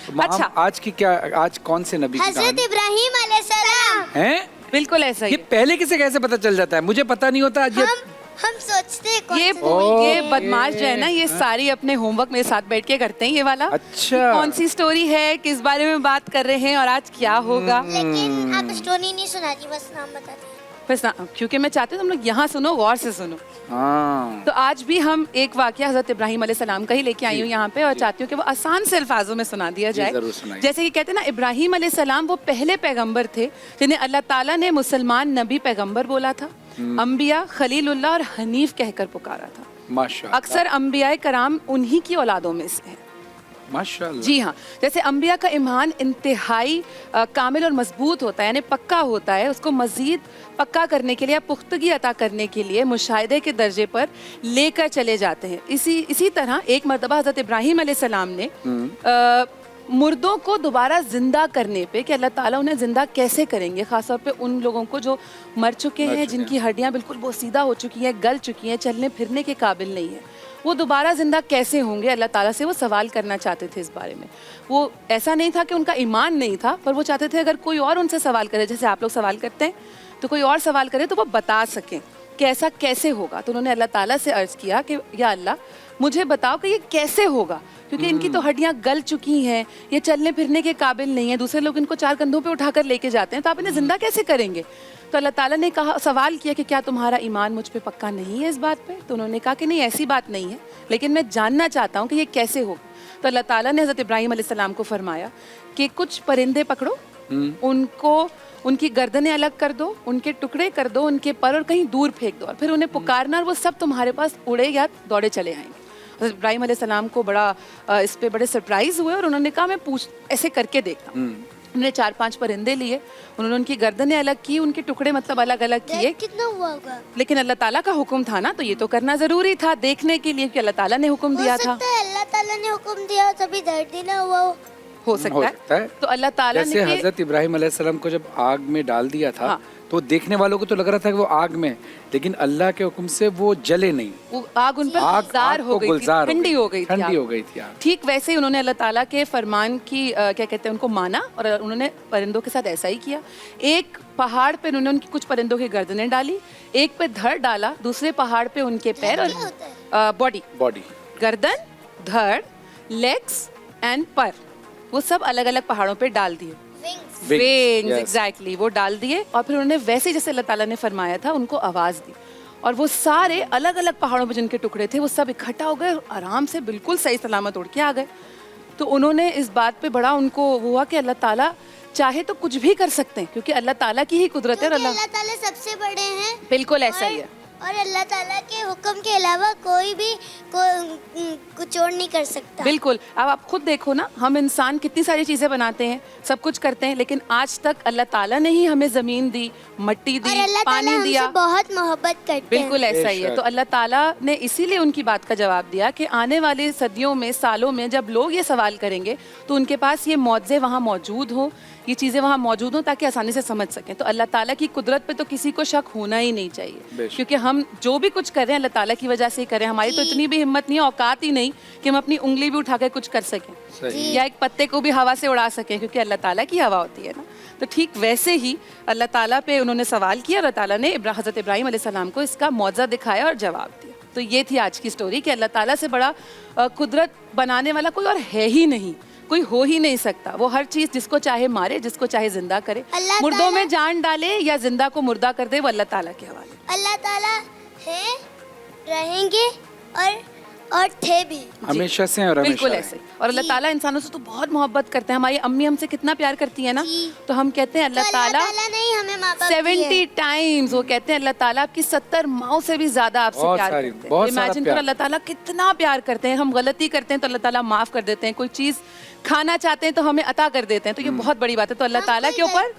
अच्छा, आज की क्या, आज कौन से नबी की हजरत कहानी इब्राहिम अलैहिस्सलाम। है? बिल्कुल ऐसा ही ये पहले किसे कैसे पता चल जाता है? मुझे पता नहीं होता। आज हम सोचते हैं कौन ये सा ये ओके। बदमाश जो है ना, ये सारी अपने होमवर्क मेरे साथ बैठ के करते हैं ये वाला। अच्छा। कि कौन सी स्टोरी है, किस बारे में बात कर रहे हैं और आज क्या होगा। लेकिन आप स्टोरी नहीं सुनाती, बस नाम बताती। बस क्योंकि मैं चाहती हूँ तुम लोग यहाँ सुनो, गौर से सुनो। हाँ, तो आज भी हम एक वाकया हजरत इब्राहिम अलैहिस्सलाम का ही लेके आई हूँ यहाँ पे, और चाहती हूँ कि वो आसान से अल्फाजों में सुना दिया जाए। जरूर सुनाइए। जैसे कि कहते हैं ना, इब्राहिम अलैहिस्सलाम वो पहले पैगंबर थे जिन्हें अल्लाह ताला ने मुसलमान नबी पैगंबर बोला था, अंबिया, खलीलुल्लाह और हनीफ कहकर पुकारा था। माशाअल्लाह। अक्सर अंबिया कराम उन्हीं की औलादों में से हैं। माशाअल्लाह। जी हाँ, जैसे अंबिया का ईमान इंतहाई कामिल और मजबूत होता है, यानी पक्का होता है। उसको मजीद पक्का करने के लिए या पुख्तगी अता करने के लिए मुशाहिदे के दर्जे पर लेकर चले जाते हैं। इसी तरह एक मरतबा हज़रत इब्राहीम अलैहिस्सलाम ने मुर्दों को दोबारा ज़िंदा करने पे कि अल्लाह ताला उन्हें ज़िंदा कैसे करेंगे, ख़ासतौर पे उन लोगों को जो मर चुके हैं, जिनकी हड्डियाँ बिल्कुल बोसीदा हो चुकी हैं, गल चुकी हैं, चलने फिरने के काबिल नहीं है, वो दोबारा ज़िंदा कैसे होंगे। अल्लाह ताला से वो सवाल करना चाहते थे इस बारे में। वो ऐसा नहीं था कि उनका ईमान नहीं था, पर वो चाहते थे अगर कोई और उनसे सवाल करे, जैसे आप लोग सवाल करते हैं, तो कोई और सवाल करे तो वो बता सकें कि ऐसा कैसे होगा। तो उन्होंने अल्लाह ताला से अर्ज़ किया कि या अल्लाह, मुझे बताओ कि ये कैसे होगा, क्योंकि इनकी तो हड्डियाँ गल चुकी हैं, ये चलने फिरने के काबिल नहीं है, दूसरे लोग इनको 4 कंधों पे उठाकर लेके जाते हैं, तो आप इन्हें ज़िंदा कैसे करेंगे। तो अल्लाह ताला ने कहा, सवाल किया कि क्या तुम्हारा ईमान मुझ पे पक्का नहीं है इस बात पे। तो उन्होंने कहा कि नहीं, ऐसी बात नहीं है, लेकिन मैं जानना चाहता हूँ कि ये कैसे होगा। तो अल्लाह ताला ने हज़रत इब्राहीम अलैहिस्सलाम को फरमाया कि कुछ परिंदे पकड़ो, उनको उनकी गर्दनें अलग कर दो, उनके टुकड़े कर दो, उनके पर और कहीं दूर फेंक दो, और फिर उन्हें पुकारना, और वो सब तुम्हारे पास उड़े या दौड़े चले आएंगे। हज़रत इब्राहीम अलैहिस्सलाम को इस पे बड़े सरप्राइज़ हुए, और उन्होंने कहा मैं ऐसे करके देखता हूँ। उन्होंने 4-5 परिंदे लिए, उन्होंने उनकी गर्दनें अलग की, उनके टुकड़े मतलब अलग अलग किए। कितना हुआ होगा? लेकिन अल्लाह ताला का हुक्म था ना, तो ये तो करना ज़रूरी था देखने के लिए कि अल्लाह ताला ने हुक्म दिया था। हो सकता है अल्लाह ताला ने हुक्म दिया तभी दर्द ही ना हुआ हो सकता है। तो अल्लाह ताला जैसे ने हजरत इब्राहिम अलैहिस्सलाम को जब आग में डाल दिया था, हाँ। तो देखने वालों को तो लग रहा था कि वो आग में, लेकिन अल्लाह के हुक्म से वो जले नहीं, वो आग उन पर गुलजार हो गई थी, ठंडी हो गई थी, ठंडी हो गई थी आग। ठीक वैसे ही उन्होंने अल्लाह ताला के फरमान की क्या कहते हैं उनको माना, और उन्होंने परिंदों के साथ ऐसा ही किया। एक पहाड़ पे उन्होंने उनकी कुछ परिंदों की गर्दनें डाली, एक पे धड़ डाला, दूसरे पहाड़ पे उनके पैर और बॉडी, गर्दन, धड़, लेग्स एंड पर, वो सब अलग अलग पहाड़ों पे डाल दिए। विंग्स, एग्जैक्टली, वो डाल दिए, और फिर उन्होंने वैसे जैसे अल्लाह ताला ने फरमाया था उनको आवाज़ दी, और वो सारे अलग अलग पहाड़ों पे जिनके टुकड़े थे वो सब इकट्ठा हो गए, आराम से बिल्कुल सही सलामत उड़ के आ गए। तो उन्होंने इस बात पे बड़ा उनको हुआ कि अल्लाह ताला चाहे तो कुछ भी कर सकते हैं, क्योंकि अल्लाह ताला की ही कुदरत है। और अल्लाह ताला सबसे बड़े हैं। बिल्कुल ऐसा ही है, और अल्लाह ताला के हुक्म के अलावा कोई भी कुछ और नहीं कर सकता। बिल्कुल। अब आप खुद देखो ना, हम इंसान कितनी सारी चीज़ें बनाते हैं, सब कुछ करते हैं, लेकिन आज तक अल्लाह ताला ने ही हमें ज़मीन दी, मिट्टी दी, पानी दिया, बहुत मोहब्बत करते हैं। बिल्कुल ऐसा ही है। तो अल्लाह ताला ने इसीलिए उनकी बात का जवाब दिया कि आने वाली सदियों में, सालों में जब लोग ये सवाल करेंगे तो उनके पास ये मौज़े वहाँ मौजूद हों, ये चीज़ें वहाँ मौजूद हों, ताकि आसानी से समझ सकें। तो अल्लाह ताला की कुदरत पे तो किसी को शक होना ही नहीं चाहिए, क्योंकि हम जो भी कुछ कर रहे हैं अल्लाह ताला की वजह से ही कर रहे हैं। हमारी तो इतनी भी हिम्मत नहीं है, औकात ही नहीं कि हम अपनी उंगली भी उठा कर कुछ कर सकें, या एक पत्ते को भी हवा से उड़ा सकें, क्योंकि अल्लाह ताला की हवा होती है ना। तो ठीक वैसे ही अल्लाह ताला पे उन्होंने सवाल किया, अल्लाह ताला ने हज़रत इब्राहीम अलैहिस्सलाम को इसका मौज़ा दिखाया और जवाब दिया। तो ये थी आज की स्टोरी कि अल्लाह ताला से बड़ा कुदरत बनाने वाला कोई और है ही नहीं, कोई हो ही नहीं सकता। वो हर चीज़ जिसको चाहे मारे, जिसको चाहे जिंदा करे, मुर्दों में जान डाले या जिंदा को मुर्दा कर दे, वो अल्लाह ताला के हवाले। अल्लाह ताला है, रहेंगे और थे भी हमेशा से और बिल्कुल ऐसे। और अल्लाह ताला इंसानों से तो बहुत मोहब्बत करते हैं। हमारी अम्मी हमसे कितना प्यार करती है ना, तो हम कहते हैं अल्लाह ताला नहीं हमें माँ बाप 70 टाइम्स, वो कहते हैं अल्लाह ताला आपकी 70 माओ से भी ज्यादा आपसे प्यार करते हैं। इमेजिन करो अल्लाह ताला कितना प्यार करते हैं। हम गलती करते हैं तो अल्लाह ताला माफ कर देते हैं, कोई चीज खाना चाहते हैं तो हमें अता कर देते हैं। तो ये बहुत बड़ी बात है। तो अल्लाह ताला के ऊपर